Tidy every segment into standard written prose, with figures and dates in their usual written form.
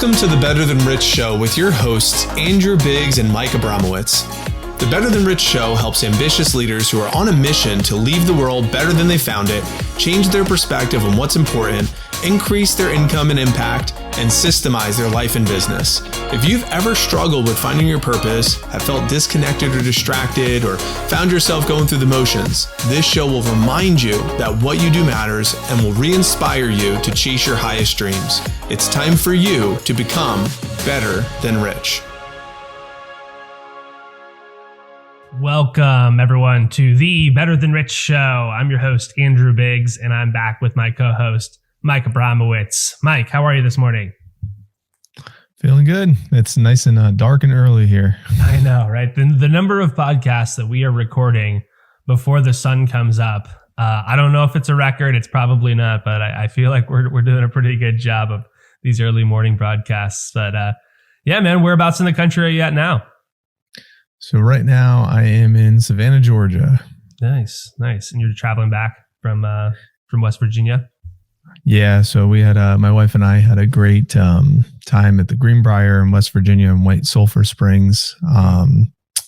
Welcome to the Better Than Rich Show with your hosts, Andrew Biggs and Mike Abramowitz. The Better Than Rich Show helps ambitious leaders who are on a mission to leave the world better than they found it, change their perspective on what's important, increase their income and impact, and systemize their life and business. If you've ever struggled with finding your purpose, have felt disconnected or distracted, or found yourself going through the motions, this show will remind you that what you do matters and will re-inspire you to chase your highest dreams. It's time for you to become better than rich. Welcome, everyone, to the Better Than Rich Show. I'm your host, Andrew Biggs, and I'm back with my co-host, Mike Abramowitz. Mike, how are you this morning? Feeling good. It's nice and dark and early here. I know, right? The number of podcasts that we are recording before the sun comes up, I don't know if it's a record. It's probably not, but I feel like we're doing a pretty good job of these early morning broadcasts. But yeah, man, whereabouts in the country are you at now? So right now I am in Savannah, Georgia. Nice. And you're traveling back from West Virginia? Yeah. So we had, my wife and I had a great time at the Greenbrier in West Virginia in White Sulphur Springs.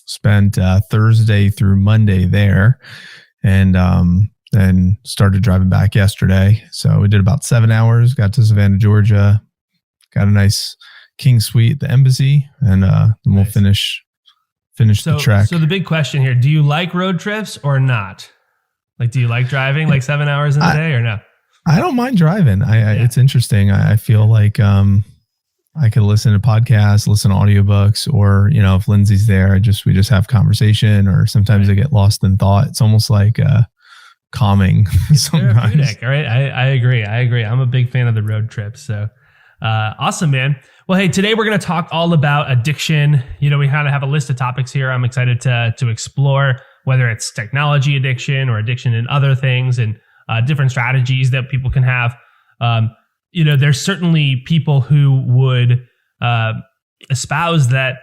Spent Thursday through Monday there, and then started driving back yesterday. So we did about 7 hours, got to Savannah, Georgia, got a nice king suite at the embassy, and then we'll finish the trek. So the big question here, do you like road trips or not? Like, do you like driving like 7 hours in a day or no? I don't mind driving. It's interesting. I feel like I could listen to podcasts, listen to audiobooks, or, if Lindsay's there, we just have conversation, or sometimes I get lost in thought. It's almost like calming sometimes. All right. I agree. I'm a big fan of the road trips. So awesome, man. Well, hey, today we're going to talk all about addiction. We kind of have a list of topics here I'm excited to explore, whether it's technology addiction or addiction in other things, and different strategies that people can have. There's certainly people who would espouse that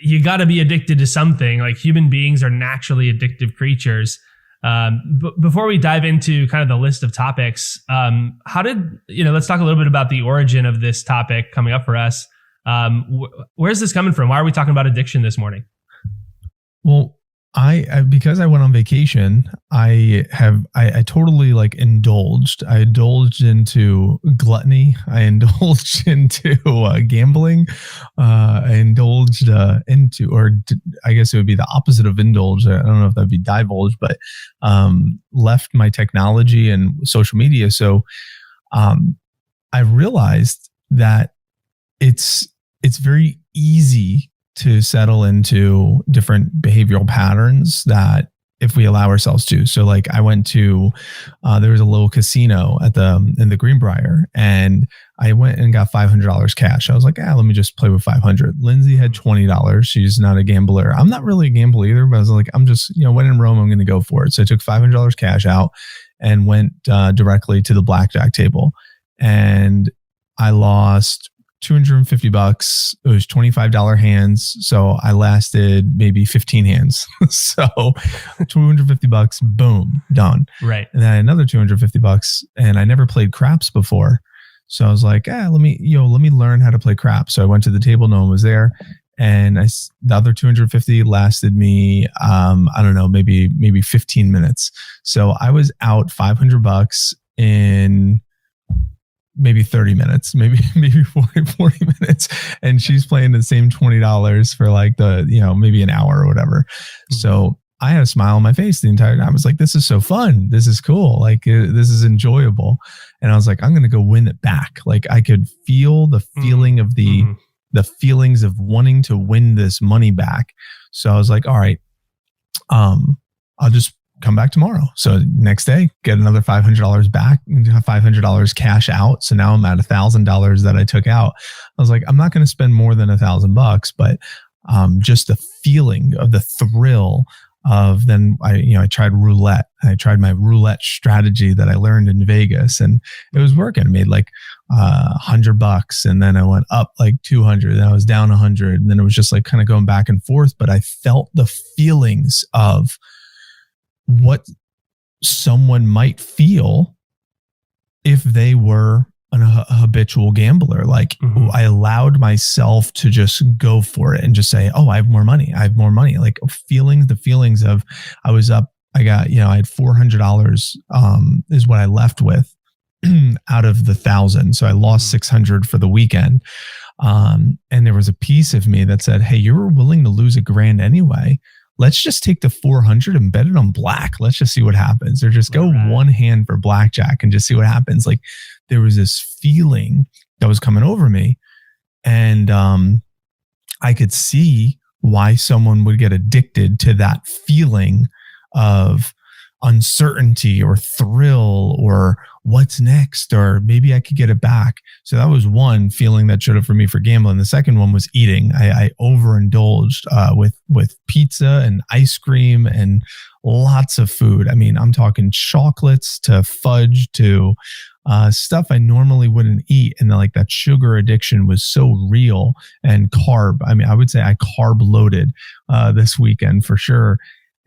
you got to be addicted to something. Like, human beings are naturally addictive creatures. But before we dive into kind of the list of topics, let's talk a little bit about the origin of this topic coming up for us. Where's this coming from? Why are we talking about addiction this morning? Well, because I went on vacation, I totally indulged. I indulged into gluttony. I indulged into gambling. I indulged into, or I guess it would be the opposite of indulge. I don't know if that'd be divulge, but left my technology and social media. So I realized that it's very easy to settle into different behavioral patterns that if we allow ourselves to. So I went to, there was a little casino in the Greenbrier, and I went and got $500 cash. I was like, let me just play with $500. Lindsay had $20. She's not a gambler. I'm not really a gambler either, but I was like, I'm just, when in Rome, I'm going to go for it. So I took $500 cash out and went directly to the blackjack table, and I lost $250. It was $25 hands. So I lasted maybe 15 hands. So $250, boom, done. Right. And then another $250, and I never played craps before. So I was like, let me learn how to play craps. So I went to the table, no one was there. And the other 250 lasted me, I don't know, maybe 15 minutes. So I was out $500 in maybe 30 minutes, maybe 40 minutes. And she's playing the same $20 for maybe an hour or whatever. Mm-hmm. So I had a smile on my face the entire time. I was like, this is so fun. This is cool. This is enjoyable. And I was like, I'm going to go win it back. I could feel the feeling of the feelings of wanting to win this money back. So I was like, all right, I'll just come back tomorrow. So next day, get another $500 back, $500 cash out. So now I'm at $1,000 that I took out. I was like, I'm not going to spend more than $1,000, but just the feeling of the thrill of, then I tried roulette. I tried my roulette strategy that I learned in Vegas, and it was working. I made $100, and then I went up 200, then I was down 100, and then it was just kind of going back and forth. But I felt the feelings of what someone might feel if they were a habitual gambler. Like I allowed myself to just go for it and just say, oh, I have more money. I have more money. Like the feelings of I was up, I got, I had $400 is what I left with out of the 1,000. So I lost 600 for the weekend. And there was a piece of me that said, hey, you were willing to lose $1,000 anyway. Let's just take the 400 and bet it on black. Let's just see what happens. Or just go one hand for blackjack and just see what happens. Like there was this feeling that was coming over me. And I could see why someone would get addicted to that feeling of uncertainty or thrill or what's next, or maybe I could get it back. So that was one feeling that showed up for me for gambling. The second one was eating. I overindulged with pizza and ice cream and lots of food. I mean, I'm talking chocolates to fudge to stuff I normally wouldn't eat. And like that sugar addiction was so real. And carb. I mean, I would say I carb loaded this weekend for sure.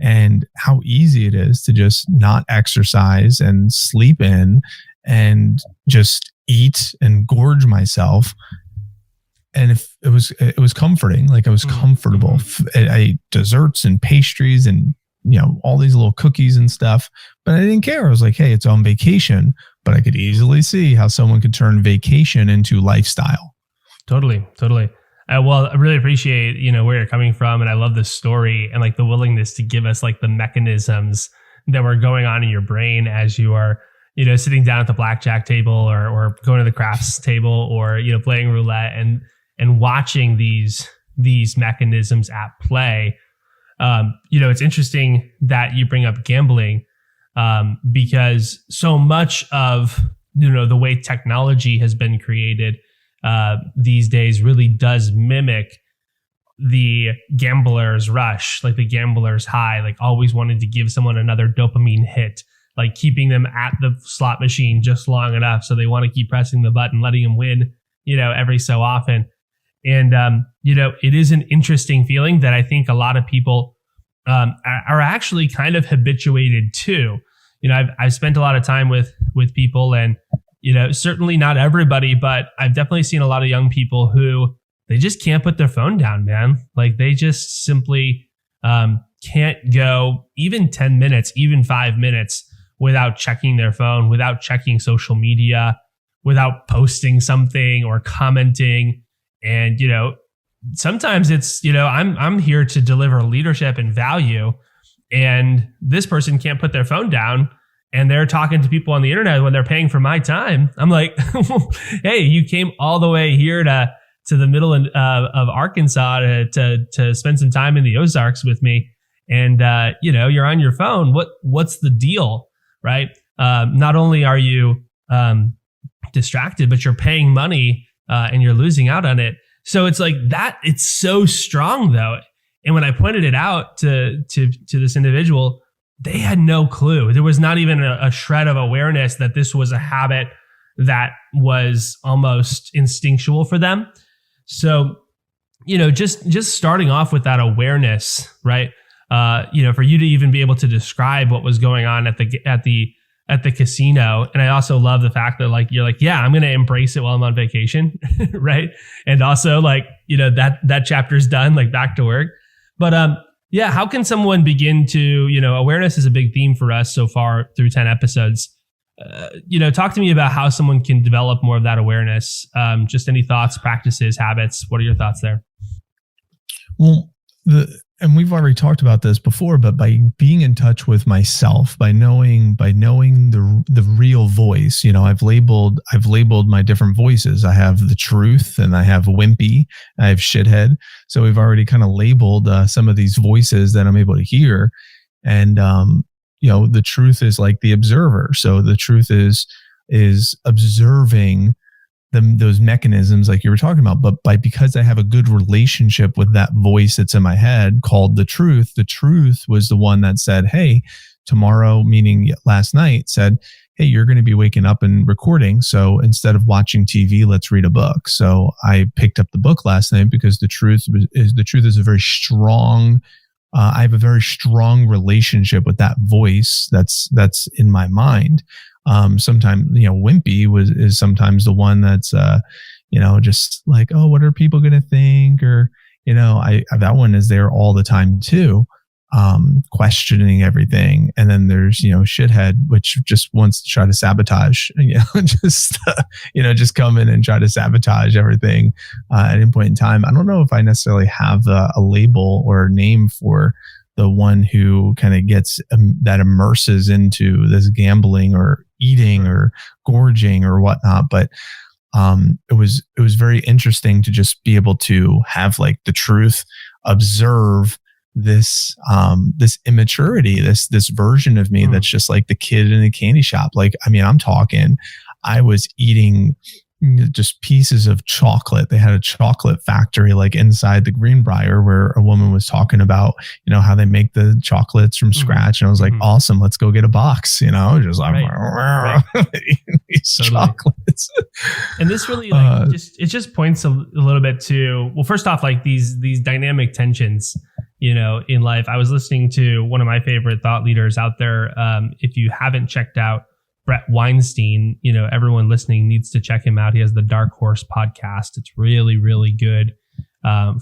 And how easy it is to just not exercise and sleep in and just eat and gorge myself. And if it was comforting, like I was comfortable. I ate desserts and pastries and, all these little cookies and stuff, but I didn't care. I was like, hey, it's on vacation, but I could easily see how someone could turn vacation into lifestyle. Totally. Well, I really appreciate, where you're coming from. And I love the story and like the willingness to give us like the mechanisms that were going on in your brain as you are, sitting down at the blackjack table or going to the craps table or, playing roulette and watching these mechanisms at play. It's interesting that you bring up gambling because so much of, the way technology has been created these days really does mimic the gambler's rush, like the gambler's high, like always wanting to give someone another dopamine hit, like keeping them at the slot machine just long enough so they want to keep pressing the button, letting them win, every so often. And, it is an interesting feeling that I think a lot of people are actually kind of habituated to. I've spent a lot of time with people and, certainly not everybody, but I've definitely seen a lot of young people who they just can't put their phone down, man. Like they just simply can't go even 10 minutes, even 5 minutes without checking their phone, without checking social media, without posting something or commenting. And, sometimes it's, I'm here to deliver leadership and value, and this person can't put their phone down. And they're talking to people on the internet when they're paying for my time. I'm like, hey, you came all the way here to the middle of Arkansas to spend some time in the Ozarks with me. And, you're on your phone. What's the deal, right? Not only are you distracted, but you're paying money and you're losing out on it. So it's like that. It's so strong though. And when I pointed it out to this individual, they had no clue. There was not even a shred of awareness that this was a habit that was almost instinctual for them. So, just starting off with that awareness, right? For you to even be able to describe what was going on at the casino. And I also love the fact that like, you're like, yeah, I'm going to embrace it while I'm on vacation. Right. And also like, that chapter's done, like back to work. But, yeah, how can someone begin to, awareness is a big theme for us so far through 10 episodes. Talk to me about how someone can develop more of that awareness. Just any thoughts, practices, habits. What are your thoughts there? Well, and we've already talked about this before, but by being in touch with myself, by knowing the real voice, I've labeled my different voices. I have the truth, and I have wimpy, I have shithead. So we've already kind of labeled some of these voices that I'm able to hear. And the truth is like the observer. So the truth is observing those mechanisms like you were talking about, but because I have a good relationship with that voice that's in my head called the truth was the one that said, hey, tomorrow, meaning last night, said, hey, you're going to be waking up and recording. So instead of watching TV, let's read a book. So I picked up the book last night because the truth is a very strong, I have a very strong relationship with that voice that's in my mind. Sometimes, wimpy is sometimes the one that's, just like, oh, what are people going to think? Or, that one is there all the time too. Questioning everything. And then there's, shithead, which just wants to try to sabotage, just come in and try to sabotage everything at any point in time. I don't know if I necessarily have a label or a name for the one who kind of gets that immerses into this gambling or eating or gorging or whatnot. But it was very interesting to just be able to have like the truth, observe this immaturity, this version of me that's just like the kid in the candy shop. Like, I mean, I'm talking, I was eating just pieces of chocolate. They had a chocolate factory like inside the Greenbrier where a woman was talking about, how they make the chocolates from scratch. And I was like, awesome, let's go get a box, just like these chocolates. And this really just points a little bit to, well, first off, like these dynamic tensions, in life. I was listening to one of my favorite thought leaders out there. If you haven't checked out Brett Weinstein, everyone listening needs to check him out. He has the Dark Horse podcast. It's really, really good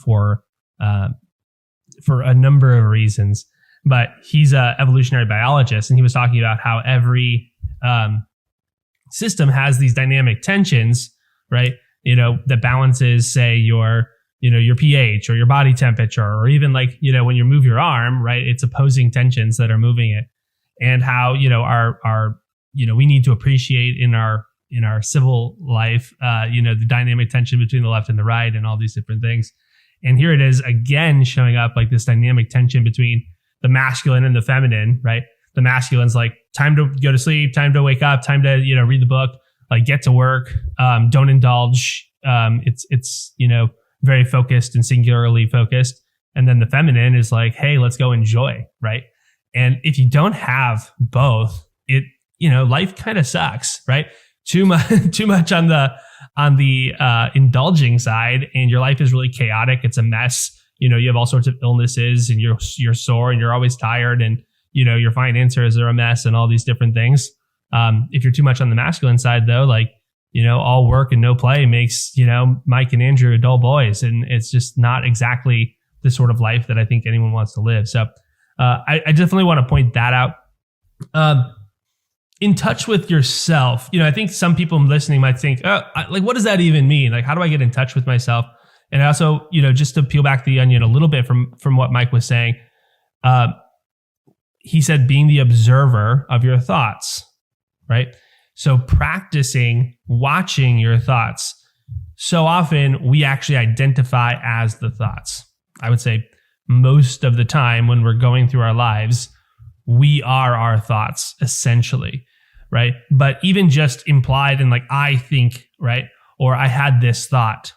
for a number of reasons. But he's an evolutionary biologist, and he was talking about how every system has these dynamic tensions, right? That balances, say, your pH or your body temperature, or even like, when you move your arm, right? It's opposing tensions that are moving it, and how, our we need to appreciate in our civil life, the dynamic tension between the left and the right and all these different things. And here it is again, showing up like this dynamic tension between the masculine and the feminine, right? The masculine's like, time to go to sleep, time to wake up, time to, read the book, like get to work, don't indulge. It's very focused and singularly focused. And then the feminine is like, hey, let's go enjoy, right? And if you don't have both, life kind of sucks, right? Too much on the indulging side, and your life is really chaotic. It's a mess. You have all sorts of illnesses, and you're sore, and you're always tired, and your finances are a mess, and all these different things. If you're too much on the masculine side, though, like all work and no play makes Mike and Andrew dull boys, and it's just not exactly the sort of life that I think anyone wants to live. So I definitely want to point that out. In touch with yourself, I think some people listening might think, what does that even mean? Like, how do I get in touch with myself? And also, just to peel back the onion a little bit from what Mike was saying, he said being the observer of your thoughts, right? So practicing watching your thoughts. So often we actually identify as the thoughts. I would say most of the time when we're going through our lives, we are our thoughts essentially, right? But even just implied in like, I think, right? Or I had this thought,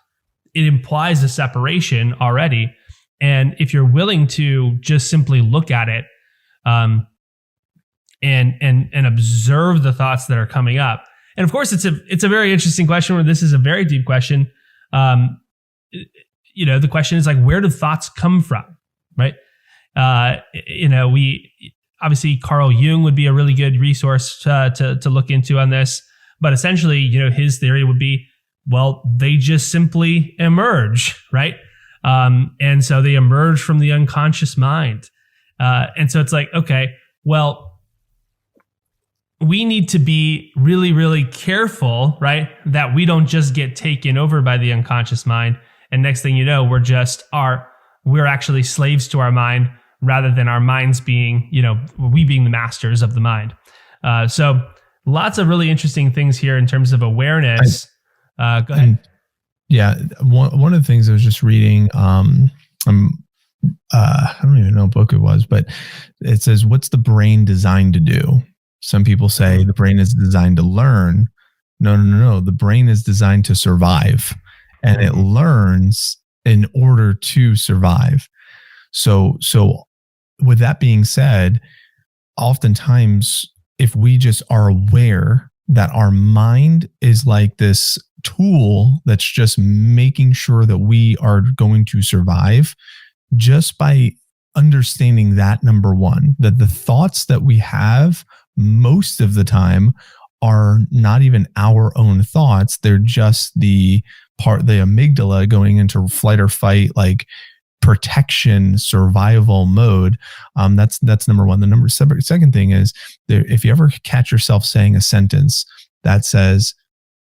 it implies a separation already. And if you're willing to just simply look at it, and observe the thoughts that are coming up. And of course, it's a very interesting question, where this is a very deep question. The question is like, where do thoughts come from, right? We obviously, Carl Jung would be a really good resource to look into on this. But essentially, his theory would be, well, they just simply emerge, right? And so they emerge from the unconscious mind. And so it's like, okay, well, we need to be really, really careful, right? That we don't just get taken over by the unconscious mind. And next thing you know, we're actually slaves to our mind, rather than our minds being, we being the masters of the mind. So lots of really interesting things here in terms of awareness. Go ahead. Yeah. One of the things I was just reading, I don't even know what book it was, but it says, what's the brain designed to do? Some people say the brain is designed to learn. No. The brain is designed to survive, and it learns in order to survive. So with that being said, oftentimes, if we just are aware that our mind is like this tool that's just making sure that we are going to survive, just by understanding that, number one, that the thoughts that we have most of the time are not even our own thoughts. They're just the amygdala going into flight or fight, like protection, survival mode. That's number one. The second thing is, if you ever catch yourself saying a sentence that says,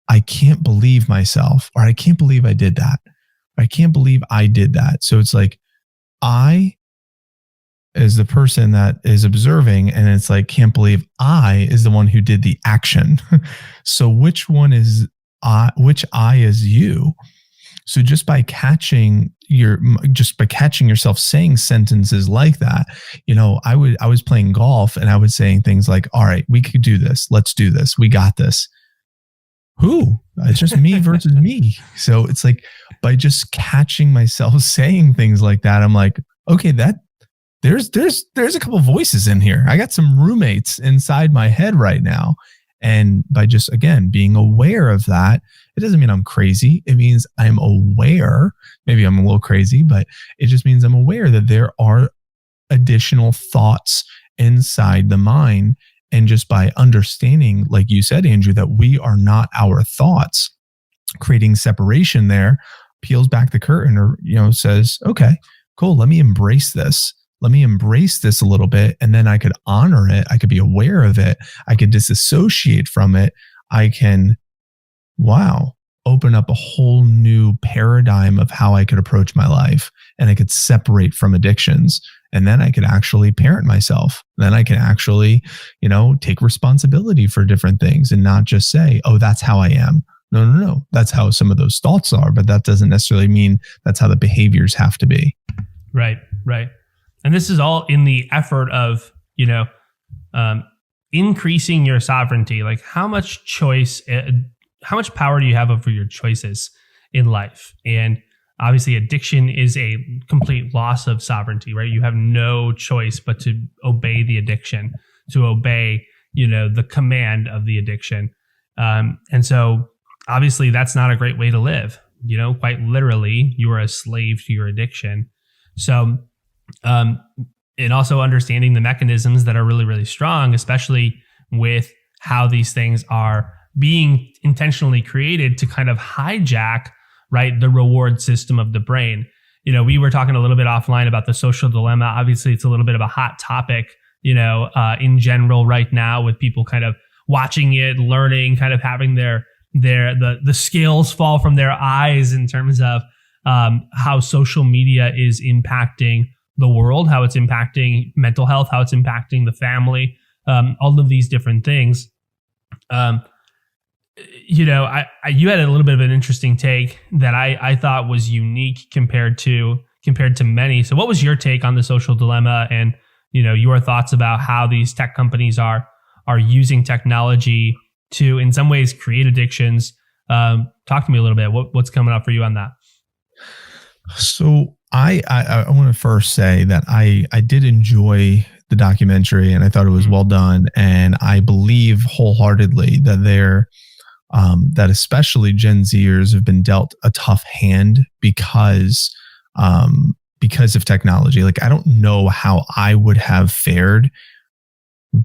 I can't believe myself, or I can't believe I did that. I can't believe I did that. So it's like, I is the person that is observing, and it's like, can't believe I is the one who did the action. So which one is I? Which I is you? So just by catching yourself saying sentences like that, I was playing golf and I was saying things like, all right, we could do this. Let's do this. We got this. Who? It's just me versus me. So it's like, by just catching myself saying things like that, I'm like, okay, there's a couple voices in here. I got some roommates inside my head right now. And by just, again, being aware of that, it doesn't mean I'm crazy. It means I'm aware. Maybe I'm a little crazy, but it just means I'm aware that there are additional thoughts inside the mind. And just by understanding, like you said, Andrew, that we are not our thoughts, creating separation there peels back the curtain, or, says, okay, cool. Let me embrace this. Let me embrace this a little bit. And then I could honor it. I could be aware of it. I could disassociate from it. I can, open up a whole new paradigm of how I could approach my life. And I could separate from addictions. And then I could actually parent myself. Then I can actually, take responsibility for different things and not just say, oh, that's how I am. No. That's how some of those thoughts are, but that doesn't necessarily mean that's how the behaviors have to be. Right. And this is all in the effort of, increasing your sovereignty. Like, how much power do you have over your choices in life? And obviously addiction is a complete loss of sovereignty, right? You have no choice but to obey the addiction, to obey, the command of the addiction. And so obviously that's not a great way to live. Quite literally, you are a slave to your addiction. So, and also understanding the mechanisms that are really, really strong, especially with how these things are being intentionally created to kind of hijack, right, the reward system of the brain. We were talking a little bit offline about the social dilemma. Obviously, it's a little bit of a hot topic, in general right now, with people kind of watching it, learning, kind of having the scales fall from their eyes in terms of how social media is impacting the world, how it's impacting mental health, how it's impacting the family, all of these different things. You had a little bit of an interesting take that I thought was unique compared to many. So what was your take on the social dilemma, and, your thoughts about how these tech companies are using technology to, in some ways, create addictions? Talk to me a little bit. What's coming up for you on that? So I want to first say that I did enjoy the documentary, and I thought it was well done. And I believe wholeheartedly that that especially Gen Zers have been dealt a tough hand because of technology. Like, I don't know how I would have fared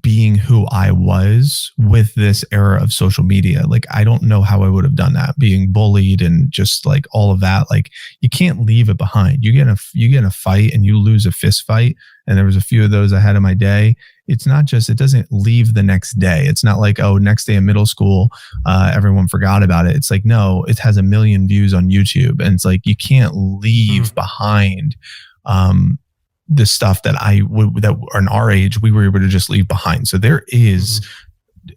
being who I was with this era of social media. Like, I don't know how I would have done that, being bullied and just like all of that. Like, you can't leave it behind. You get in a fight and you lose a fist fight. And there was a few of those I had in my day. It's not just, it doesn't leave the next day. It's not like, oh, next day in middle school, everyone forgot about it. It's like, no, it has 1 million views on YouTube. And it's like, you can't leave behind, the stuff that that in our age, we were able to just leave behind. So there is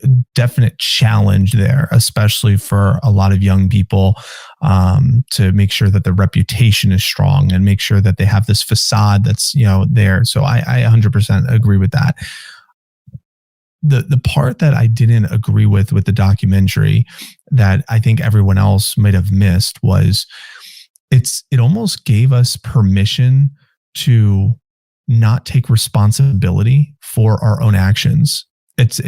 a definite challenge there, especially for a lot of young people, to make sure that the reputation is strong and make sure that they have this facade that's, there. So I 100% agree with that. The part that I didn't agree with the documentary that I think everyone else might have missed was it almost gave us permission to not take responsibility for our own actions. It's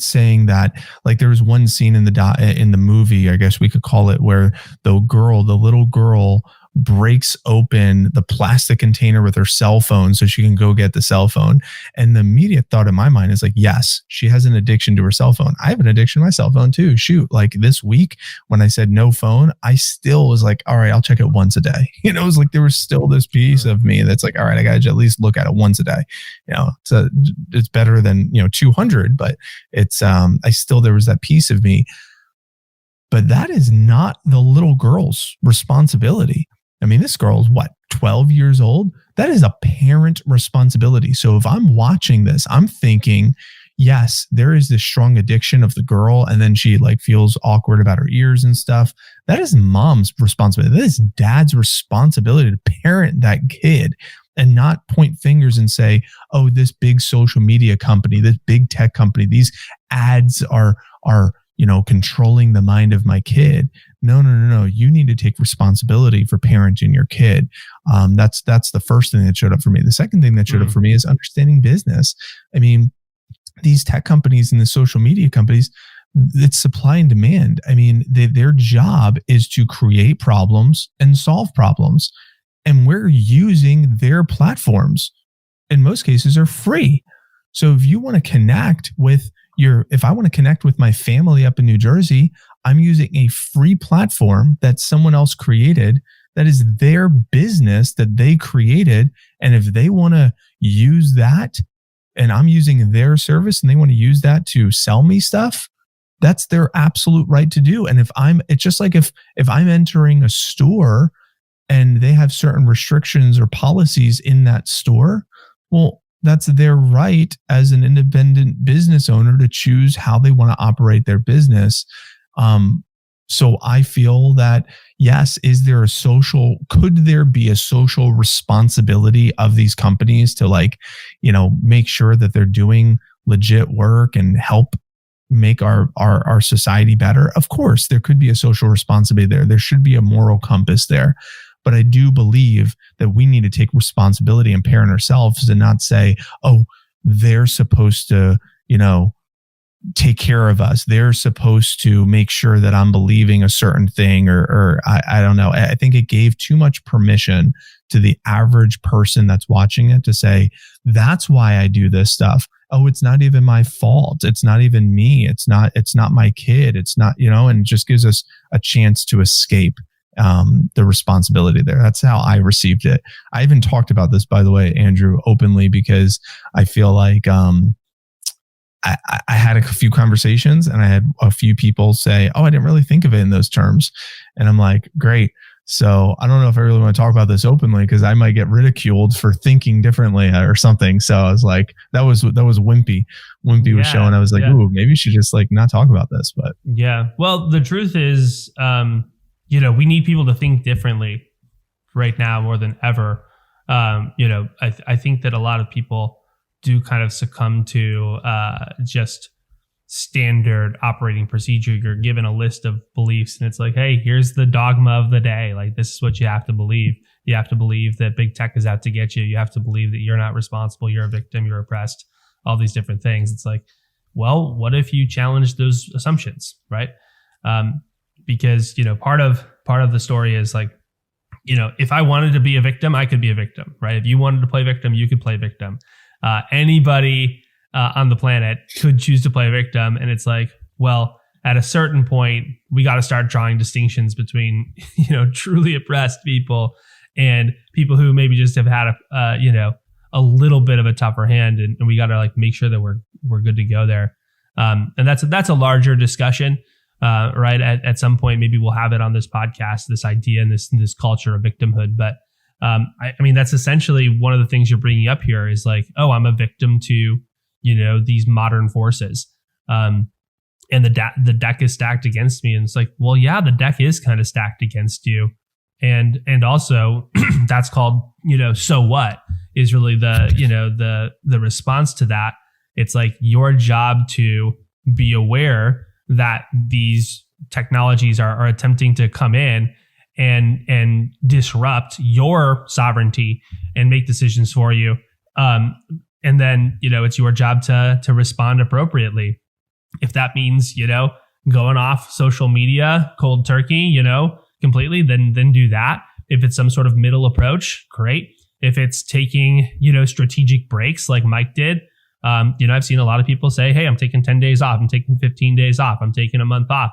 saying that, like, there was one scene in the movie, I guess we could call it, where the little girl breaks open the plastic container with her cell phone so she can go get the cell phone. And the immediate thought in my mind is like, yes, she has an addiction to her cell phone. I have an addiction to my cell phone too. Shoot, like this week when I said no phone, I still was like, all right, I'll check it once a day. You know, it was like there was still this piece of me that's like, all right, I got to at least look at it once a day. You know, so it's better than, 200, but it's there was that piece of me. But that is not the little girl's responsibility. I mean, this girl is 12 years old? That is a parent responsibility. So if I'm watching this, I'm thinking, yes, there is this strong addiction of the girl, and then she like feels awkward about her ears and stuff. That is mom's responsibility. That is dad's responsibility to parent that kid and not point fingers and say, oh, this big social media company, this big tech company, these ads are controlling the mind of my kid. No. You need to take responsibility for parenting your kid. That's the first thing that showed up for me. The second thing that showed up for me is understanding business. I mean, these tech companies and the social media companies, it's supply and demand. I mean, their job is to create problems and solve problems. And we're using their platforms. In most cases, are free. So if you want to connect with if I want to connect with my family up in New Jersey, I'm using a free platform that someone else created that is their business that they created. And if they want to use that and I'm using their service and they want to use that to sell me stuff, that's their absolute right to do. And it's just like if I'm entering a store and they have certain restrictions or policies in that store, well, that's their right as an independent business owner to choose how they want to operate their business. So I feel that, yes, could there be a social responsibility of these companies to make sure that they're doing legit work and help make our society better? Of course, there could be a social responsibility there. There should be a moral compass there. But I do believe that we need to take responsibility and parent ourselves and not say, oh, they're supposed to, take care of us. They're supposed to make sure that I'm believing a certain thing or I don't know. I think it gave too much permission to the average person that's watching it to say, that's why I do this stuff. Oh, it's not even my fault. It's not even me. It's not my kid. It's not, and it just gives us a chance to escape the responsibility there. That's how I received it. I even talked about this, by the way, Andrew, openly, because I feel like I had a few conversations and I had a few people say, oh, I didn't really think of it in those terms. And I'm like, great. So I don't know if I really want to talk about this openly because I might get ridiculed for thinking differently or something. So I was like, that was Wimpy. Wimpy was showing. I was like, ooh, maybe you should just not talk about this. But yeah, well, the truth is, we need people to think differently right now more than ever. I think that a lot of people do kind of succumb to just standard operating procedure. You're given a list of beliefs and it's like, hey, here's the dogma of the day. Like, this is what you have to believe. You have to believe that big tech is out to get you. You have to believe that you're not responsible. You're a victim. You're oppressed. All these different things. It's like, well, what if you challenge those assumptions, right? Because, part of the story is like, if I wanted to be a victim, I could be a victim, right? If you wanted to play victim, you could play victim. Anybody on the planet could choose to play victim. And it's like, well, at a certain point, we got to start drawing distinctions between, truly oppressed people and people who maybe just have had a little bit of a tougher hand. And we got to make sure that we're good to go there. And that's a larger discussion. Right. At some point, maybe we'll have it on this podcast, this idea and this culture of victimhood. But I mean, that's essentially one of the things you're bringing up here is like, oh, I'm a victim to, these modern forces. And the deck is stacked against me. And it's like, well, yeah, the deck is kind of stacked against you. And also that's called, so what is really the response to that. It's like your job to be aware that these technologies are attempting to come in and disrupt your sovereignty and make decisions for you. And then, it's your job to respond appropriately. If that means, going off social media, cold turkey, completely, then do that. If it's some sort of middle approach, great. If it's taking, strategic breaks like Mike did, I've seen a lot of people say, hey, I'm taking 10 days off. I'm taking 15 days off. I'm taking a month off.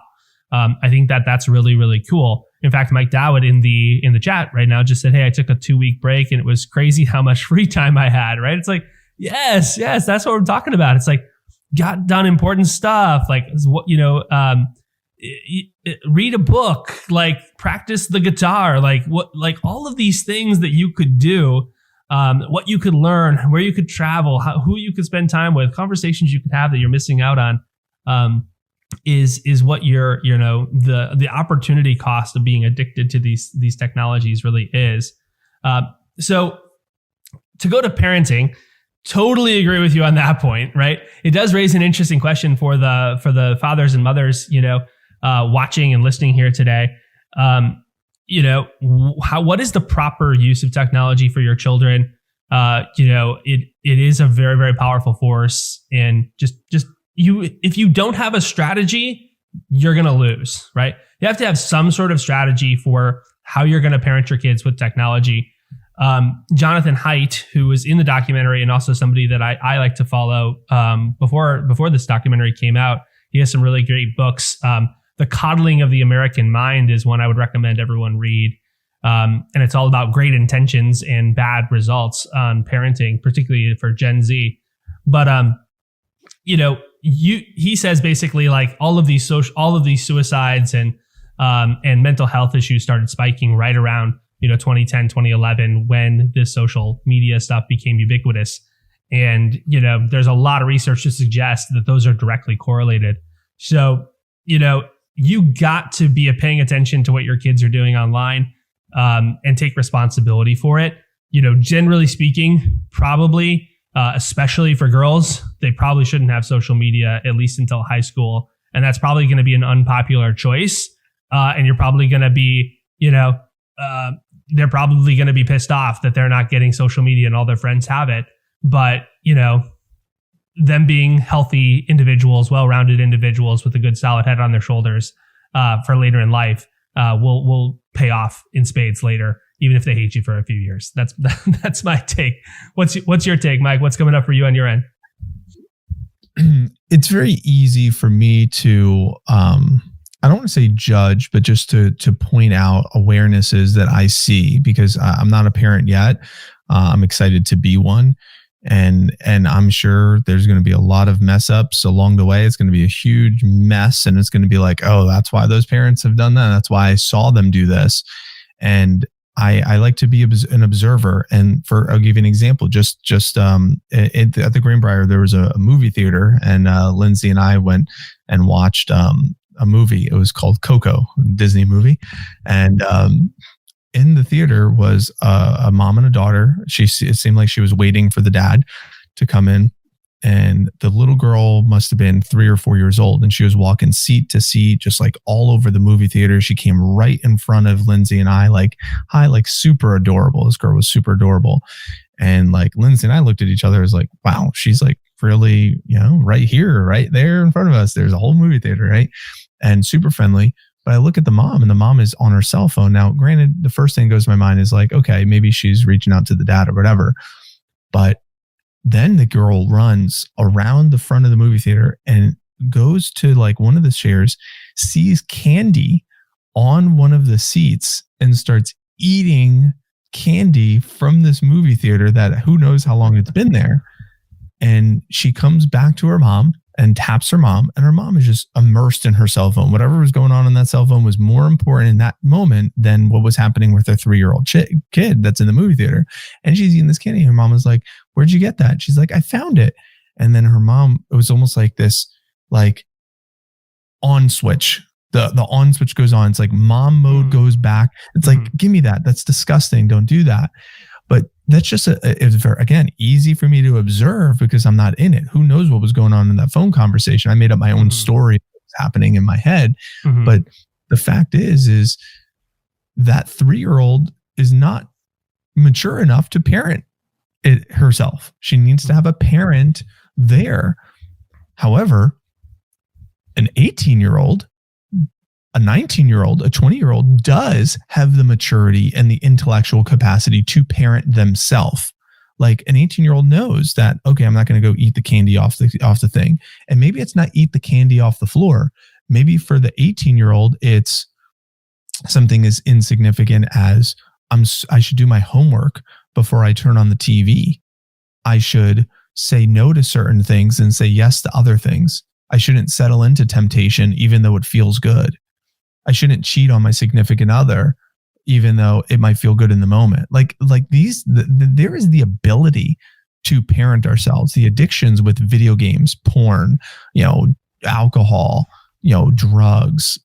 I think that's really, really cool. In fact, Mike Dowd in the chat right now just said, hey, I took a 2-week break and it was crazy how much free time I had, right? It's like, yes, that's what we're talking about. It's like, got done important stuff. Like, read a book, like practice the guitar, like all of these things that you could do, what you could learn, where you could travel, who you could spend time with, conversations you could have that you're missing out on, is what the opportunity cost of being addicted to these technologies really is. So to go to parenting, totally agree with you on that point, right? It does raise an interesting question for the fathers and mothers, watching and listening here today. What is the proper use of technology for your children? It is a very, very powerful force, and if you don't have a strategy, you're going to lose, right? You have to have some sort of strategy for how you're going to parent your kids with technology. Jonathan Haidt, who was in the documentary and also somebody that I like to follow, before this documentary came out, he has some really great books. The Coddling of the American Mind is one I would recommend everyone read. And it's all about great intentions and bad results on parenting, particularly for Gen Z. But, he says basically like all of these suicides and mental health issues started spiking right around, 2010, 2011, when this social media stuff became ubiquitous. And, there's a lot of research to suggest that those are directly correlated. So, you got to be paying attention to what your kids are doing online, and take responsibility for it. Generally speaking, probably, especially for girls, they probably shouldn't have social media, at least until high school. And that's probably going to be an unpopular choice. And you're probably going to be, they're probably going to be pissed off that they're not getting social media and all their friends have it. But, them being healthy individuals, well-rounded individuals with a good solid head on their shoulders, for later in life, will pay off in spades later, even if they hate you for a few years. That's my take. What's your take, Mike? What's coming up for you on your end? It's very easy for me to, I don't want to say judge, but just to point out awarenesses that I see, because I'm not a parent yet. I'm excited to be one. And I'm sure there's going to be a lot of mess ups along the way. It's going to be a huge mess, and it's going to be like, oh, that's why those parents have done that. That's why I saw them do this. And I like to be an observer. And I'll give you an example. Just at the Greenbrier, there was a movie theater, and Lindsay and I went and watched a movie. It was called Coco, a Disney movie. And in the theater was a mom and a daughter. It seemed like she was waiting for the dad to come in. And the little girl must have been 3 or 4 years old. And she was walking seat to seat, just like all over the movie theater. She came right in front of Lindsay and I, like, hi, like super adorable. This girl was super adorable. And like Lindsay and I looked at each other as like, wow, she's like really, right here, right there in front of us. There's a whole movie theater, right? And super friendly. But I look at the mom, and the mom is on her cell phone. Now, granted, the first thing that goes to my mind is like, okay, maybe she's reaching out to the dad or whatever. But then the girl runs around the front of the movie theater and goes to like one of the chairs, sees candy on one of the seats, and starts eating candy from this movie theater that who knows how long it's been there. And she comes back to her mom and taps her mom, and her mom is just immersed in her cell phone. Whatever was going on that cell phone was more important in that moment than what was happening with her 3-year-old kid that's in the movie theater. And she's eating this candy. Her mom was like, where'd you get that? She's like, I found it. And then her mom, it was almost like this, like on switch. The on switch goes on. It's like mom mode goes back. It's like, give me that. That's disgusting. Don't do that. But that's just, it's very, again, easy for me to observe because I'm not in it. Who knows what was going on in that phone conversation? I made up my own story happening in my head. But the fact is that 3-year-old is not mature enough to parent it herself. She needs to have a parent there. However, an 18-year-old a 19-year-old, a 20-year-old does have the maturity and the intellectual capacity to parent themselves. Like an 18-year-old knows that, okay, I'm not going to go eat the candy off the thing. And maybe it's not eat the candy off the floor. Maybe for the 18-year-old, it's something as insignificant as I should do my homework before I turn on the TV. I should say no to certain things and say yes to other things. I shouldn't settle into temptation, even though it feels good. I shouldn't cheat on my significant other, even though it might feel good in the moment. Like there is the ability to parent ourselves. The addictions with video games, porn, alcohol, drugs,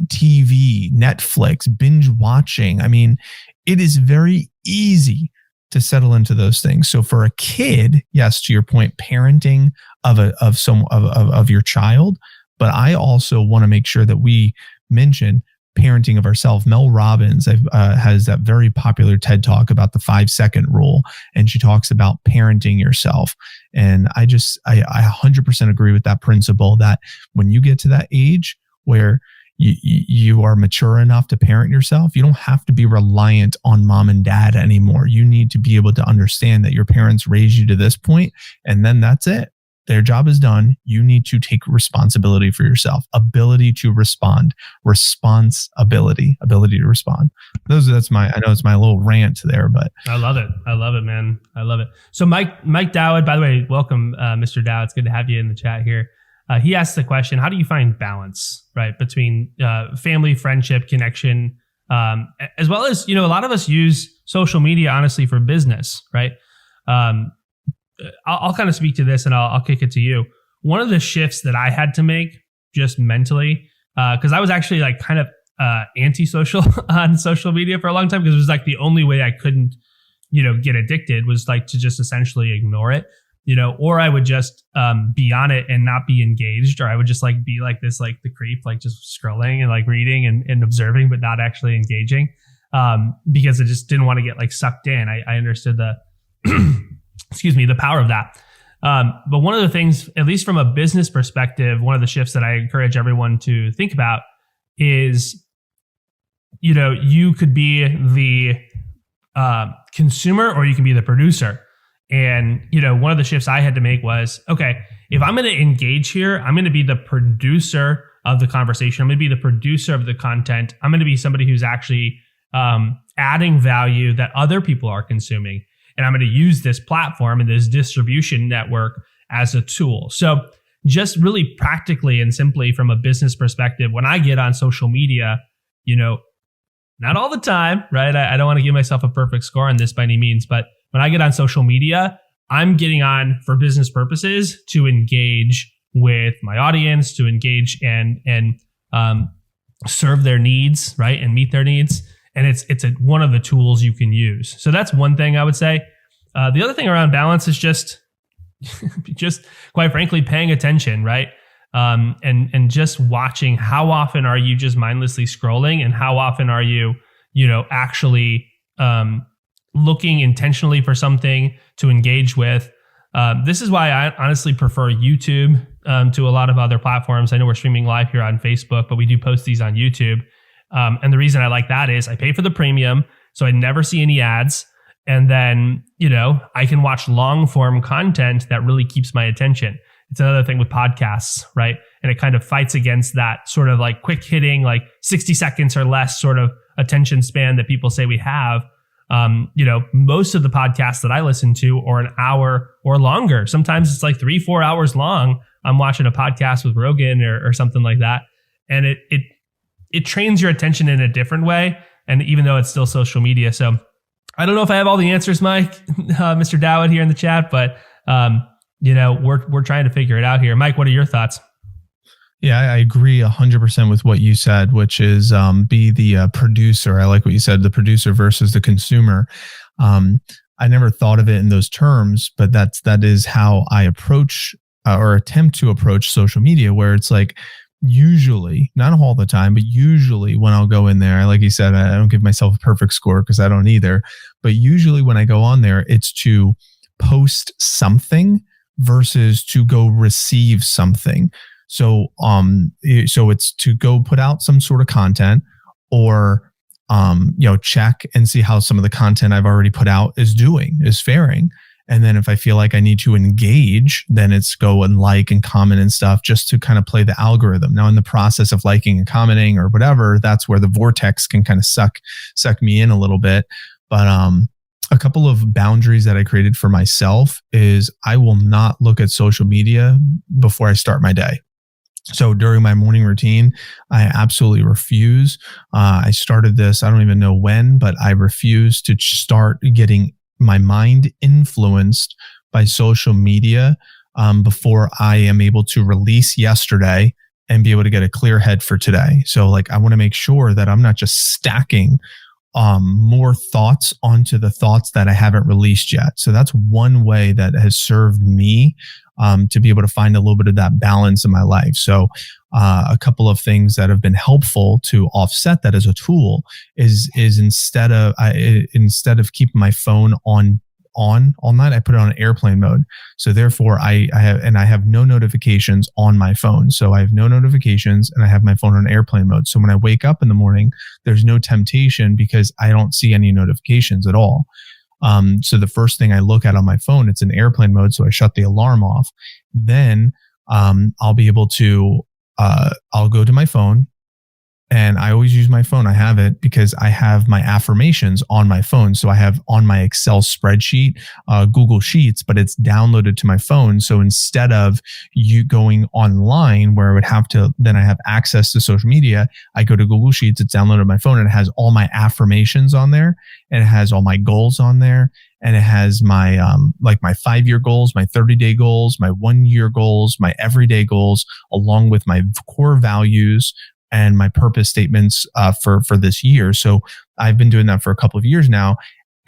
TV, Netflix, binge watching. I mean, it is very easy to settle into those things. So for a kid, yes, to your point, parenting of your child, but I also want to make sure that we mention parenting of ourselves. Mel Robbins has that very popular TED Talk about the 5-second rule, and she talks about parenting yourself. And I 100% agree with that principle, that when you get to that age where you are mature enough to parent yourself, you don't have to be reliant on mom and dad anymore. You need to be able to understand that your parents raised you to this point, and then that's it. Their job is done. You need to take responsibility for yourself. Ability to respond. Responsibility. Ability to respond. I know it's my little rant there, but I love it. I love it, man. I love it. So Mike Dowd, by the way, welcome, Mr. Dowd. It's good to have you in the chat here. He asked the question, how do you find balance, right, between family, friendship, connection, as well as, a lot of us use social media, honestly, for business, right? I'll kind of speak to this and I'll kick it to you. One of the shifts that I had to make just mentally, because I was actually like kind of antisocial on social media for a long time, because it was like the only way I couldn't, get addicted was like to just essentially ignore it, or I would just be on it and not be engaged, or I would just like be like this, like the creep, like just scrolling and like reading and observing, but not actually engaging, because I just didn't want to get like sucked in. I understood the the power of that. But one of the things, at least from a business perspective, one of the shifts that I encourage everyone to think about is, you could be the consumer or you can be the producer. And, one of the shifts I had to make was, okay, if I'm going to engage here, I'm going to be the producer of the conversation. I'm going to be the producer of the content. I'm going to be somebody who's actually adding value that other people are consuming. And I'm going to use this platform and this distribution network as a tool. So just really practically and simply from a business perspective, when I get on social media, not all the time, right? I don't want to give myself a perfect score on this by any means, but when I get on social media, I'm getting on for business purposes to engage with my audience, to engage and serve their needs, right? And meet their needs. And it's one of the tools you can use. So that's one thing I would say. The other thing around balance is just quite frankly, paying attention, right? And just watching how often are you just mindlessly scrolling and how often are you, actually looking intentionally for something to engage with. This is why I honestly prefer YouTube to a lot of other platforms. I know we're streaming live here on Facebook, but we do post these on YouTube. And the reason I like that is I pay for the premium, so I never see any ads. And then, I can watch long form content that really keeps my attention. It's another thing with podcasts, right? And it kind of fights against that sort of like quick hitting, like 60 seconds or less sort of attention span that people say we have. Most of the podcasts that I listen to are an hour or longer. Sometimes it's like 3-4 hours long. I'm watching a podcast with Rogan or something like that. And it trains your attention in a different way. And even though it's still social media. So I don't know if I have all the answers, Mike, Mr. Dowd here in the chat, but we're trying to figure it out here. Mike, what are your thoughts? Yeah, I agree 100% with what you said, which is be the producer. I like what you said, the producer versus the consumer. I never thought of it in those terms, but that is how I approach or attempt to approach social media, where it's like, usually, not all the time, but usually when I'll go in there, like you said, I don't give myself a perfect score because I don't either. But usually when I go on there, it's to post something versus to go receive something. So, so it's to go put out some sort of content, or, check and see how some of the content I've already put out is faring. And then if I feel like I need to engage, then it's go and like and comment and stuff, just to kind of play the algorithm. Now, in the process of liking and commenting or whatever, that's where the vortex can kind of suck me in a little bit. But a couple of boundaries that I created for myself is I will not look at social media before I start my day. So during my morning routine, I absolutely refuse. I started this, I don't even know when, but I refuse to start getting my mind influenced by social media before I am able to release yesterday and be able to get a clear head for today. So like, I want to make sure that I'm not just stacking more thoughts onto the thoughts that I haven't released yet. So that's one way that has served me to be able to find a little bit of that balance in my life. So a couple of things that have been helpful to offset that as a tool is instead of keeping my phone on all night, I put it on airplane mode. So therefore I have no notifications on my phone. So I have no notifications and I have my phone on airplane mode. So when I wake up in the morning, there's no temptation because I don't see any notifications at all. So the first thing I look at on my phone, it's in airplane mode. So I shut the alarm off. Then I'll be able to, I'll go to my phone. And I always use my phone. I have it because I have my affirmations on my phone. So I have on my Excel spreadsheet, Google Sheets, but it's downloaded to my phone. So instead of you going online where I would have to, then I have access to social media, I go to Google Sheets, it's downloaded on my phone, and it has all my affirmations on there, and it has all my goals on there. And it has my, like my 5-year goals, my 30-day goals, my 1-year goals, my everyday goals, along with my core values and my purpose statements for this year. So I've been doing that for a couple of years now,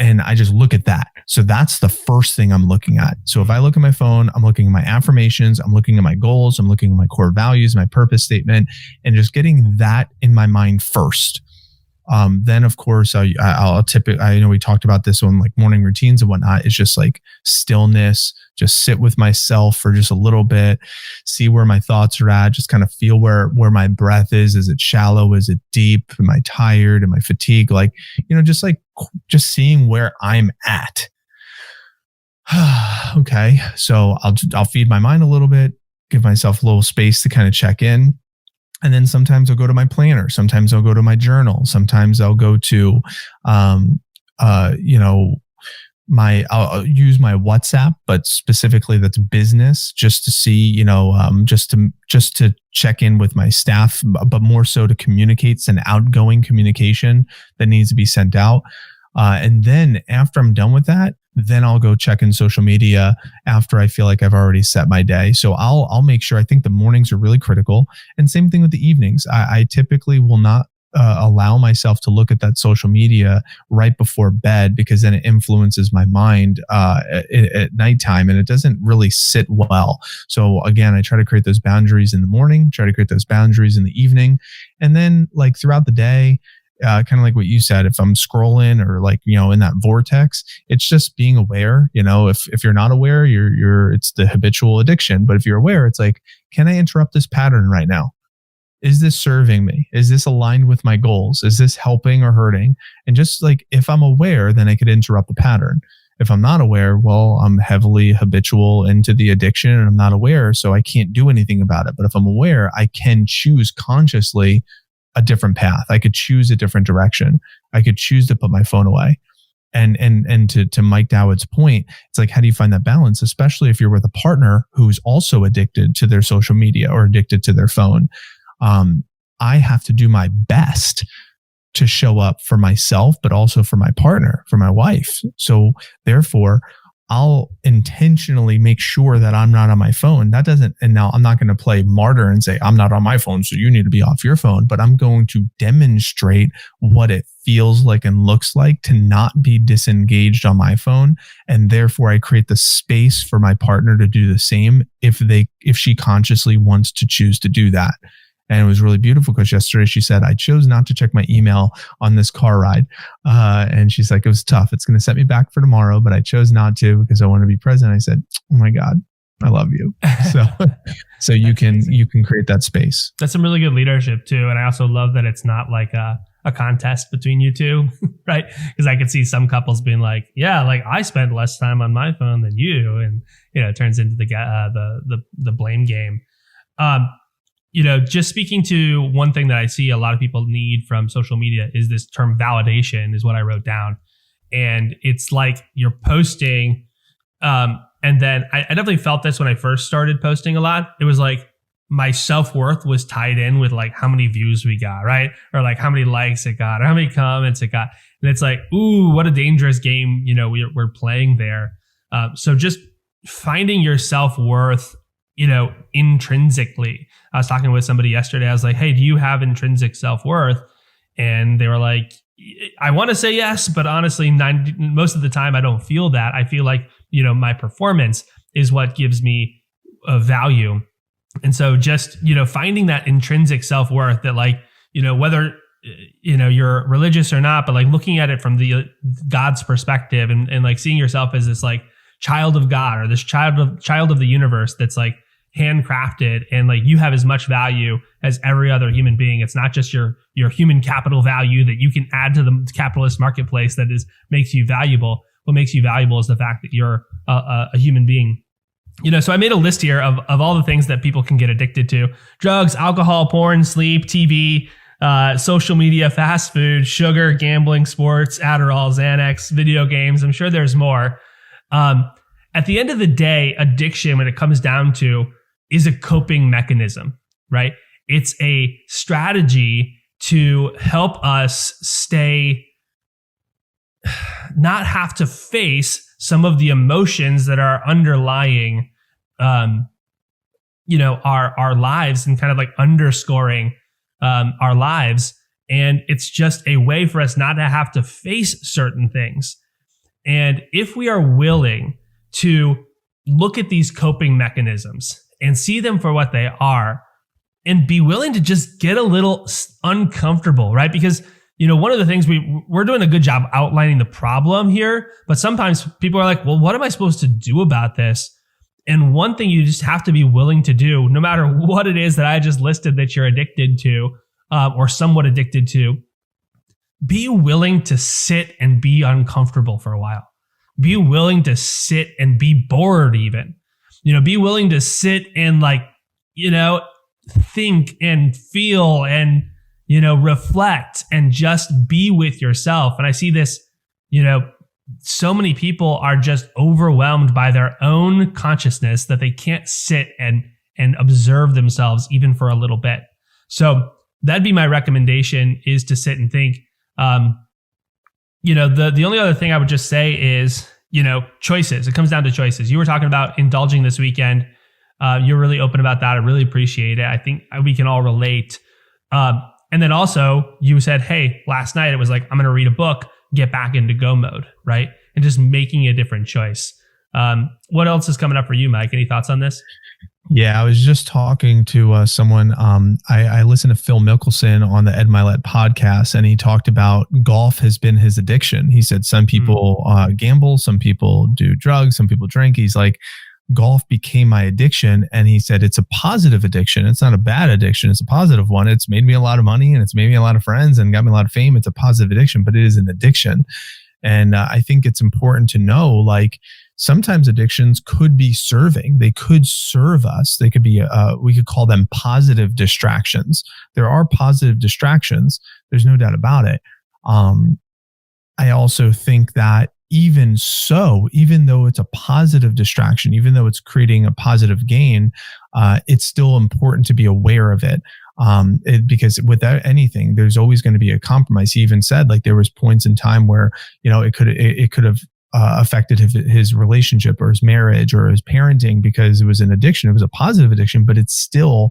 and I just look at that. So that's the first thing I'm looking at. So if I look at my phone, I'm looking at my affirmations, I'm looking at my goals, I'm looking at my core values, my purpose statement, and just getting that in my mind first. Then of course I'll typically, I know we talked about this on like morning routines and whatnot. It's just like stillness, just sit with myself for just a little bit, see where my thoughts are at, just kind of feel where my breath is. Is it shallow? Is it deep? Am I tired? Am I fatigued? Like, just seeing where I'm at. Okay. So I'll feed my mind a little bit, give myself a little space to kind of check in. And then sometimes I'll go to my planner. Sometimes I'll go to my journal. Sometimes I'll go to, I'll use my WhatsApp, but specifically that's business, just to see, just to check in with my staff, but more so to communicate. It's an outgoing communication that needs to be sent out. And then after I'm done with that, then I'll go check in social media after I feel like I've already set my day. So I'll make sure. I think the mornings are really critical, and same thing with the evenings. I typically will not allow myself to look at that social media right before bed, because then it influences my mind at nighttime, and it doesn't really sit well. So again, I try to create those boundaries in the morning, try to create those boundaries in the evening, and then like throughout the day. Kind of like what you said, if I'm scrolling or like, in that vortex, it's just being aware. If you're not aware, it's the habitual addiction. But if you're aware, it's like, can I interrupt this pattern right now? Is this serving me? Is this aligned with my goals? Is this helping or hurting? And just like, if I'm aware, then I could interrupt the pattern. If I'm not aware, well, I'm heavily habitual into the addiction and I'm not aware, so I can't do anything about it. But if I'm aware, I can choose consciously a different path. I could choose a different direction. I could choose to put my phone away. And to Mike Dowd's point, it's like, how do you find that balance? Especially if you're with a partner who's also addicted to their social media or addicted to their phone. I have to do my best to show up for myself, but also for my partner, for my wife. So therefore, I'll intentionally make sure that I'm not on my phone. And now I'm not going to play martyr and say, I'm not on my phone, so you need to be off your phone, but I'm going to demonstrate what it feels like and looks like to not be disengaged on my phone. And therefore I create the space for my partner to do the same if she consciously wants to choose to do that. And it was really beautiful because yesterday she said, I chose not to check my email on this car ride. And she's like, it was tough. It's going to set me back for tomorrow, but I chose not to because I want to be present. I said, oh my God, I love you. So you can create that space. That's some really good leadership too. And I also love that it's not like a contest between you two, right? Because I could see some couples being like, yeah, like I spent less time on my phone than you. And, it turns into the blame game. Just speaking to one thing that I see a lot of people need from social media is this term validation is what I wrote down. And it's like you're posting, and then I definitely felt this when I first started posting a lot. It was like my self-worth was tied in with like how many views we got, right? Or like how many likes it got or how many comments it got. And it's like, ooh, what a dangerous game, we're playing there. So just finding your self-worth, intrinsically. I was talking with somebody yesterday. I was like, hey, do you have intrinsic self-worth? And they were like, I want to say yes, but honestly, most of the time I don't feel that. I feel like, my performance is what gives me a value. And so just, finding that intrinsic self-worth that like, whether, you're religious or not, but like looking at it from the God's perspective and like seeing yourself as this like child of God or this child of the universe that's like handcrafted and like you have as much value as every other human being. It's not just your human capital value that you can add to the capitalist marketplace that makes you valuable. What makes you valuable is the fact that you're a human being. So I made a list here of all the things that people can get addicted to: drugs, alcohol, porn, sleep, TV, social media, fast food, sugar, gambling, sports, Adderall, Xanax, video games. I'm sure there's more. At the end of the day, addiction, when it comes down to, is a coping mechanism, right? It's a strategy to help us not have to face some of the emotions that are underlying, our lives and kind of like underscoring our lives. And it's just a way for us not to have to face certain things. And if we are willing to look at these coping mechanisms and see them for what they are and be willing to just get a little uncomfortable, right? Because, one of the things we're doing a good job outlining the problem here, but sometimes people are like, well, what am I supposed to do about this? And one thing you just have to be willing to do, no matter what it is that I just listed that you're addicted to or somewhat addicted to, be willing to sit and be uncomfortable for a while. Be willing to sit and be bored even. Be willing to sit and think and feel and, reflect and just be with yourself. And I see this, so many people are just overwhelmed by their own consciousness that they can't sit and observe themselves even for a little bit. So that'd be my recommendation, is to sit and think. The only other thing I would just say is, choices. It comes down to choices. You were talking about indulging this weekend. You're really open about that. I really appreciate it. I think we can all relate. And then also you said, hey, last night it was like, I'm going to read a book, get back into go mode, right? And just making a different choice. What else is coming up for you, Mike? Any thoughts on this? Yeah, I was just talking to someone. I listened to Phil Mickelson on the Ed Milet podcast, and he talked about golf has been his addiction. He said some people gamble, some people do drugs, some people drink. He's like, golf became my addiction. And he said, it's a positive addiction. It's not a bad addiction. It's a positive one. It's made me a lot of money and it's made me a lot of friends and got me a lot of fame. It's a positive addiction, but it is an addiction. And I think it's important to know, like, sometimes addictions could be serving. They could serve us. They could be, we could call them positive distractions. There are positive distractions. There's no doubt about it. I also think that even though it's a positive distraction, even though it's creating a positive gain, it's still important to be aware of it. Because without anything, there's always going to be a compromise. He even said, like, there was points in time where, it could have affected his relationship or his marriage or his parenting because it was an addiction. It was a positive addiction, but it still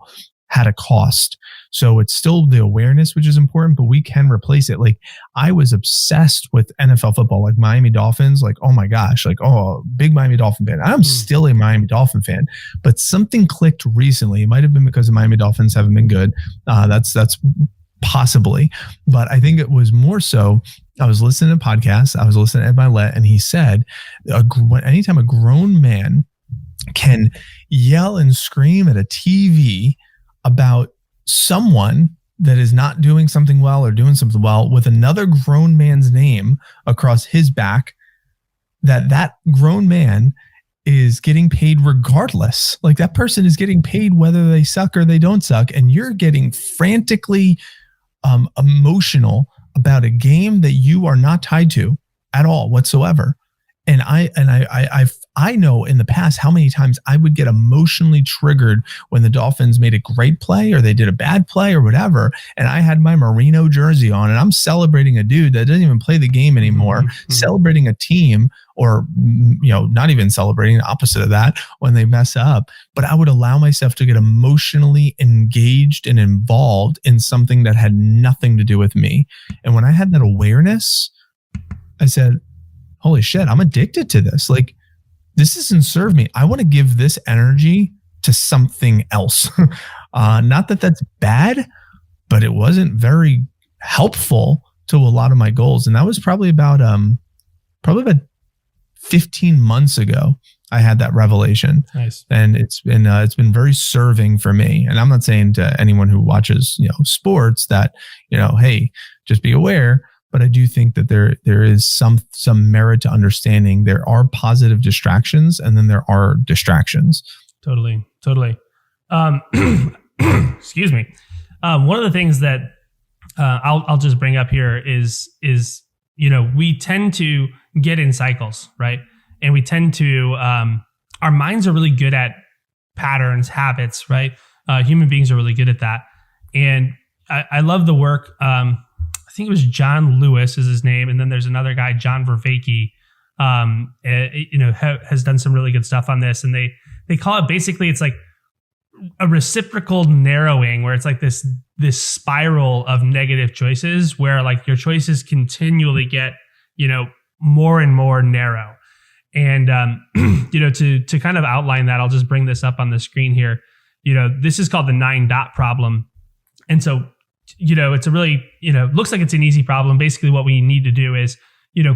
had a cost. So it's still the awareness, which is important, but we can replace it. Like, I was obsessed with NFL football, like Miami Dolphins, like, oh my gosh, like, oh, big Miami Dolphin fan. I'm still a Miami Dolphin fan, but something clicked recently. It might've been because the Miami Dolphins haven't been good. That's possibly, but I think it was more so, I was listening to podcasts, I was listening to Ed Milet, and he said, anytime a grown man can yell and scream at a TV about someone that is not doing something well or doing something well with another grown man's name across his back, that grown man is getting paid regardless. Like, that person is getting paid whether they suck or they don't suck. And you're getting frantically emotional about a game that you are not tied to at all whatsoever. And I know in the past how many times I would get emotionally triggered when the Dolphins made a great play or they did a bad play or whatever. And I had my Merino jersey on and I'm celebrating a dude that doesn't even play the game anymore, celebrating a team, or, not even celebrating, the opposite of that, when they mess up. But I would allow myself to get emotionally engaged and involved in something that had nothing to do with me. And when I had that awareness, I said, holy shit, I'm addicted to this. Like, this doesn't serve me. I want to give this energy to something else. Not that that's bad, but it wasn't very helpful to a lot of my goals. And that was probably about 15 months ago. I had that revelation. Nice. And it's been very serving for me. And I'm not saying to anyone who watches, sports that, hey, just be aware. But I do think that there is some merit to understanding there are positive distractions and then there are distractions. Totally. Excuse me. One of the things that I'll just bring up here is we tend to get in cycles, right? And we tend to our minds are really good at patterns, habits, right? Human beings are really good at that, and I love the work. I think it was John Lewis is his name. And then there's another guy, John Vervaeke, has done some really good stuff on this. And they call it, basically, it's like a reciprocal narrowing, where it's like this spiral of negative choices where like your choices continually get, more and more narrow. And, to kind of outline that, I'll just bring this up on the screen here. This is called the 9-dot problem. And so, it's a really, looks like it's an easy problem. Basically what we need to do is,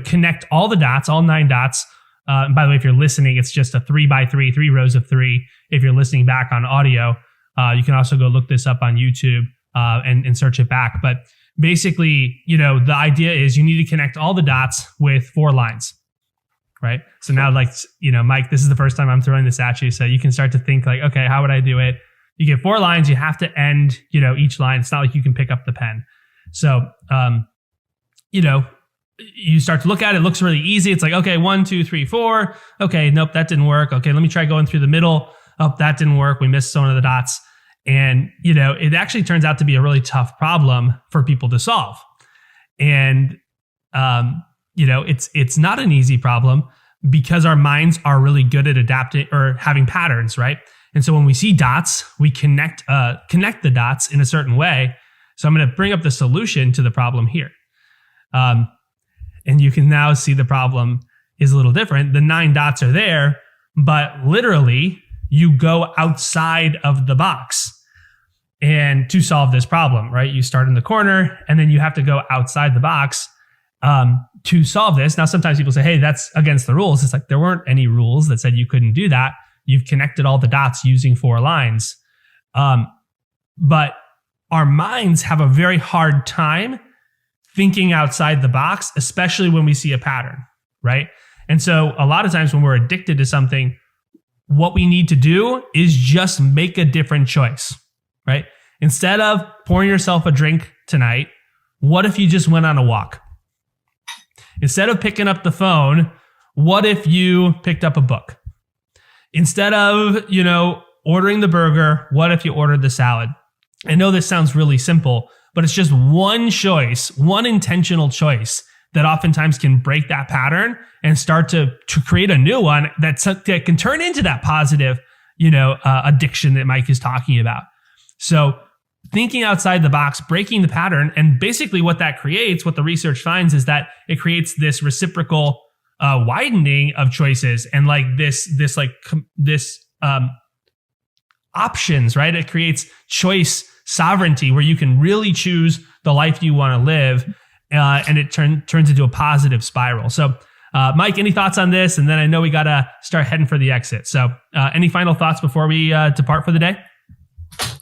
connect all the dots, all 9 dots. And by the way, if you're listening, it's just a 3x3, 3 rows of 3. If you're listening back on audio, you can also go look this up on YouTube and search it back. But basically, the idea is you need to connect all the dots with 4 lines, right? So now, Mike, this is the first time I'm throwing this at you. So you can start to think like, okay, how would I do it? You get 4 lines. You have to end, each line. It's not like you can pick up the pen. So, you start to look at it. It looks really easy. It's like, okay, 1, 2, 3, 4. Okay, nope, that didn't work. Okay, let me try going through the middle. Oh, that didn't work. We missed one of the dots. And, it actually turns out to be a really tough problem for people to solve. And, it's not an easy problem because our minds are really good at adapting or having patterns, right? And so when we see dots, we connect the dots in a certain way. So I'm going to bring up the solution to the problem here. And you can now see the problem is a little different. The 9 dots are there, but literally you go outside of the box and to solve this problem, right? You start in the corner and then you have to go outside the box to solve this. Now, sometimes people say, hey, that's against the rules. It's like there weren't any rules that said you couldn't do that. You've connected all the dots using 4 lines. But our minds have a very hard time thinking outside the box, especially when we see a pattern, right? And so a lot of times when we're addicted to something, what we need to do is just make a different choice, right? Instead of pouring yourself a drink tonight, what if you just went on a walk? Instead of picking up the phone, what if you picked up a book? Instead of, ordering the burger, what if you ordered the salad? I know this sounds really simple, but it's just one choice, one intentional choice that oftentimes can break that pattern and start to create a new one that can turn into that positive, addiction that Mike is talking about. So thinking outside the box, breaking the pattern, and basically what that creates, what the research finds is that it creates this reciprocal widening of choices and like this options, right? It creates choice sovereignty where you can really choose the life you want to live, and it turns into a positive spiral. So Mike, any thoughts on this? And then I know we got to start heading for the exit. So any final thoughts before we depart for the day?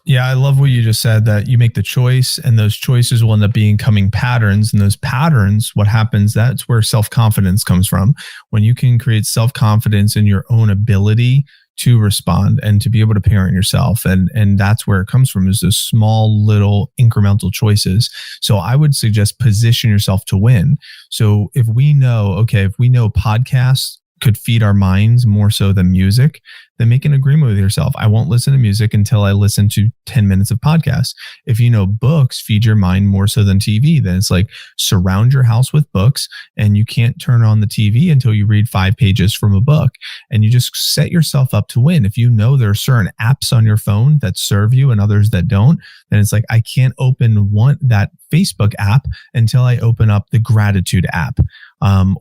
Yeah, I love what you just said, that you make the choice and those choices will end up becoming patterns. And those patterns, what happens, that's where self-confidence comes from. When you can create self-confidence in your own ability to respond and to be able to parent yourself. And that's where it comes from, is those small little incremental choices. So I would suggest position yourself to win. So if we know podcasts could feed our minds more so than music, then make an agreement with yourself. I won't listen to music until I listen to 10 minutes of podcasts. If you know books feed your mind more so than TV, then it's like surround your house with books and you can't turn on the TV until you read 5 pages from a book. And you just set yourself up to win. If you know there are certain apps on your phone that serve you and others that don't, then it's like, I can't open that Facebook app until I open up the gratitude app.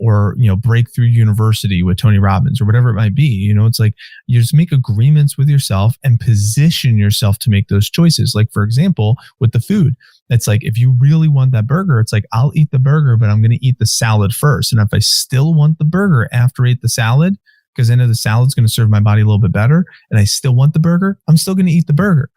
Or Breakthrough University with Tony Robbins or whatever it might be. It's like you just make agreements with yourself and position yourself to make those choices. Like, for example, with the food, it's like, if you really want that burger, it's like, I'll eat the burger, but I'm going to eat the salad first. And if I still want the burger after I eat the salad, because I know the salad's going to serve my body a little bit better, and I still want the burger, I'm still going to eat the burger.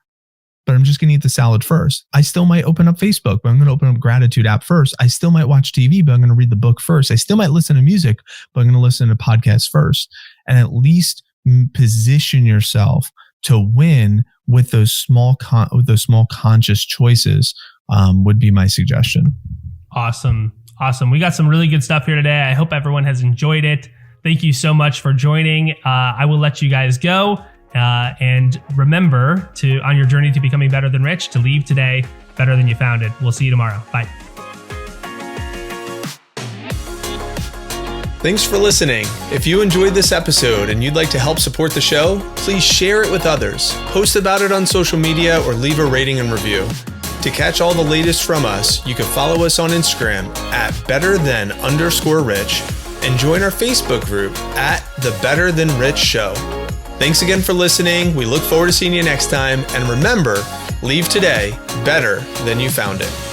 But I'm just going to eat the salad first. I still might open up Facebook, but I'm going to open up Gratitude app first. I still might watch TV, but I'm going to read the book first. I still might listen to music, but I'm going to listen to podcasts first. And at least position yourself to win with those small conscious choices would be my suggestion. Awesome. We got some really good stuff here today. I hope everyone has enjoyed it. Thank you so much for joining. I will let you guys go. And remember on your journey to becoming better than rich, to leave today better than you found it. We'll see you tomorrow. Bye. Thanks for listening. If you enjoyed this episode and you'd like to help support the show, please share it with others, post about it on social media, or leave a rating and review. To catch all the latest from us, you can follow us on Instagram at betterthan_rich and join our Facebook group at the Better Than Rich Show. Thanks again for listening. We look forward to seeing you next time. And remember, leave today better than you found it.